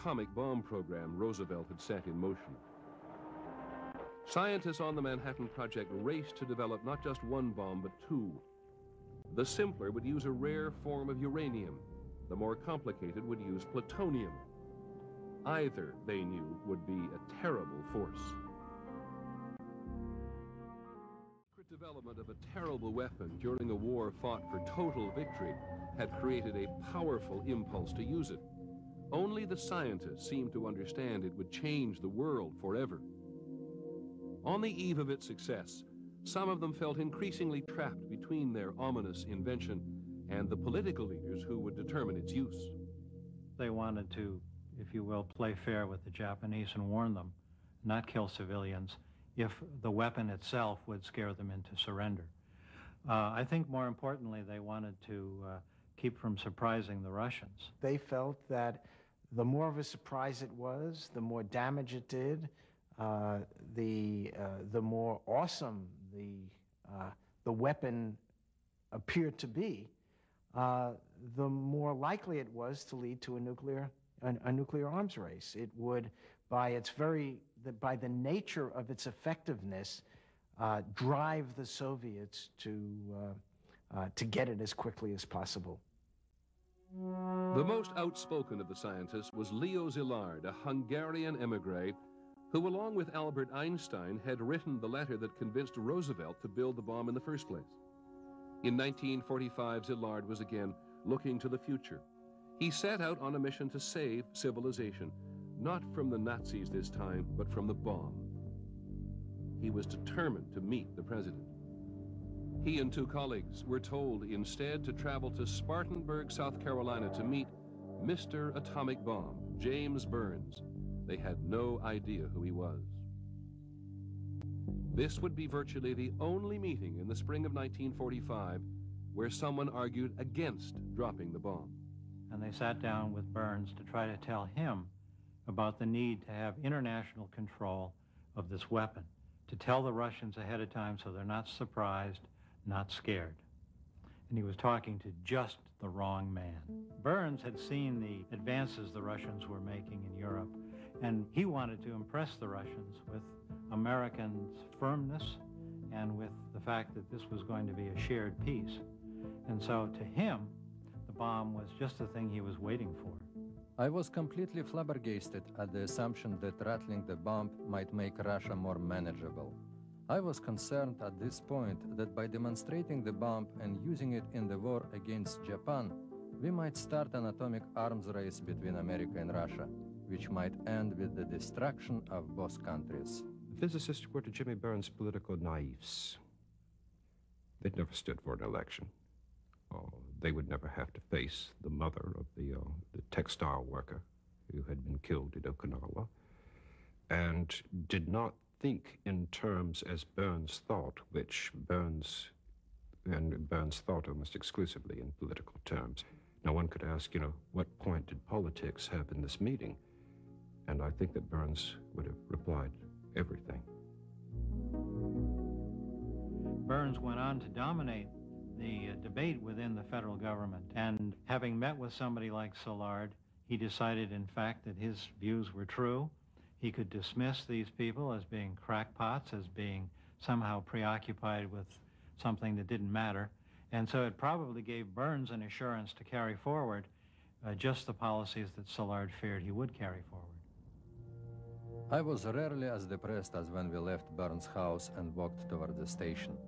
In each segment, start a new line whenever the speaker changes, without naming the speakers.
atomic bomb program Roosevelt had set in motion. Scientists on the Manhattan Project raced to develop not just one bomb, but two. The simpler would use a rare form of uranium. The more complicated would use plutonium. Either, they knew, would be a terrible force. The development of a terrible weapon during a war fought for total victory had created a powerful impulse to use it. Only the scientists seemed to understand it would change the world forever. On the eve of its success, some of them felt increasingly trapped between their ominous invention and the political leaders who would determine its use.
They wanted to, if you will, play fair with the Japanese and warn them, not kill civilians, if the weapon itself would scare them into surrender. I think more importantly, they wanted to keep from surprising the Russians.
They felt that the more of a surprise it was, the more damage it did, the more awesome the weapon appeared to be, the more likely it was to lead to a nuclear arms race. It would, by the nature of its effectiveness, drive the Soviets to get it as quickly as possible.
The most outspoken of the scientists was Leo Szilard, a Hungarian emigre who, along with Albert Einstein, had written the letter that convinced Roosevelt to build the bomb in the first place. In 1945, Szilard was again looking to the future. He set out on a mission to save civilization, not from the Nazis this time, but from the bomb. He was determined to meet the president. He and two colleagues were told instead to travel to Spartanburg, South Carolina to meet Mr. Atomic Bomb, James Burns. They had no idea who he was. This would be virtually the only meeting in the spring of 1945 where someone argued against dropping the bomb.
And they sat down with Burns to try to tell him about the need to have international control of this weapon, to tell the Russians ahead of time so they're not surprised, not scared. And he was talking to just the wrong man. Burns had seen the advances the Russians were making in Europe, and he wanted to impress the Russians with Americans' firmness and with the fact that this was going to be a shared peace. And so to him, the bomb was just the thing he was waiting for.
I was completely flabbergasted at the assumption that rattling the bomb might make Russia more manageable. I was concerned at this point that by demonstrating the bomb and using it in the war against Japan, we might start an atomic arms race between America and Russia, which might end with the destruction of both countries.
The physicists were to Jimmy Burns political naïves. They'd never stood for an election. They would never have to face the mother of the textile worker who had been killed in Okinawa, and did not think in terms as Burns thought, which Burns thought almost exclusively in political terms. Now one could ask, what point did politics have in this meeting? And I think that Burns would have replied, everything.
Burns went on to dominate the debate within the federal government, and having met with somebody like Szilard, he decided, in fact, that his views were true. He could dismiss these people as being crackpots, as being somehow preoccupied with something that didn't matter. And so it probably gave Burns an assurance to carry forward just the policies that Szilard feared he would carry forward.
I was rarely as depressed as when we left Burns' house and walked toward the station.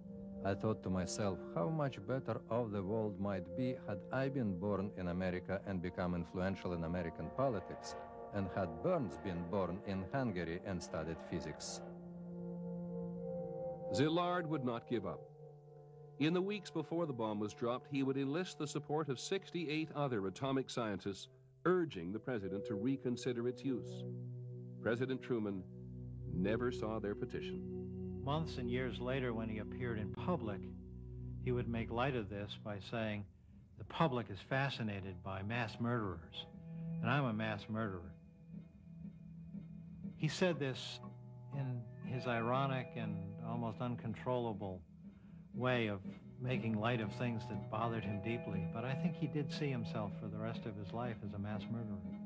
I thought to myself how much better off the world might be had I been born in America and become influential in American politics, and had Burns been born in Hungary and studied physics.
Szilard would not give up. In the weeks before the bomb was dropped, he would enlist the support of 68 other atomic scientists, urging the president to reconsider its use. President Truman never saw their petition.
Months and years later, when he appeared in public, he would make light of this by saying, the public is fascinated by mass murderers, and I'm a mass murderer. He said this in his ironic and almost uncontrollable way of making light of things that bothered him deeply, but I think he did see himself for the rest of his life as a mass murderer.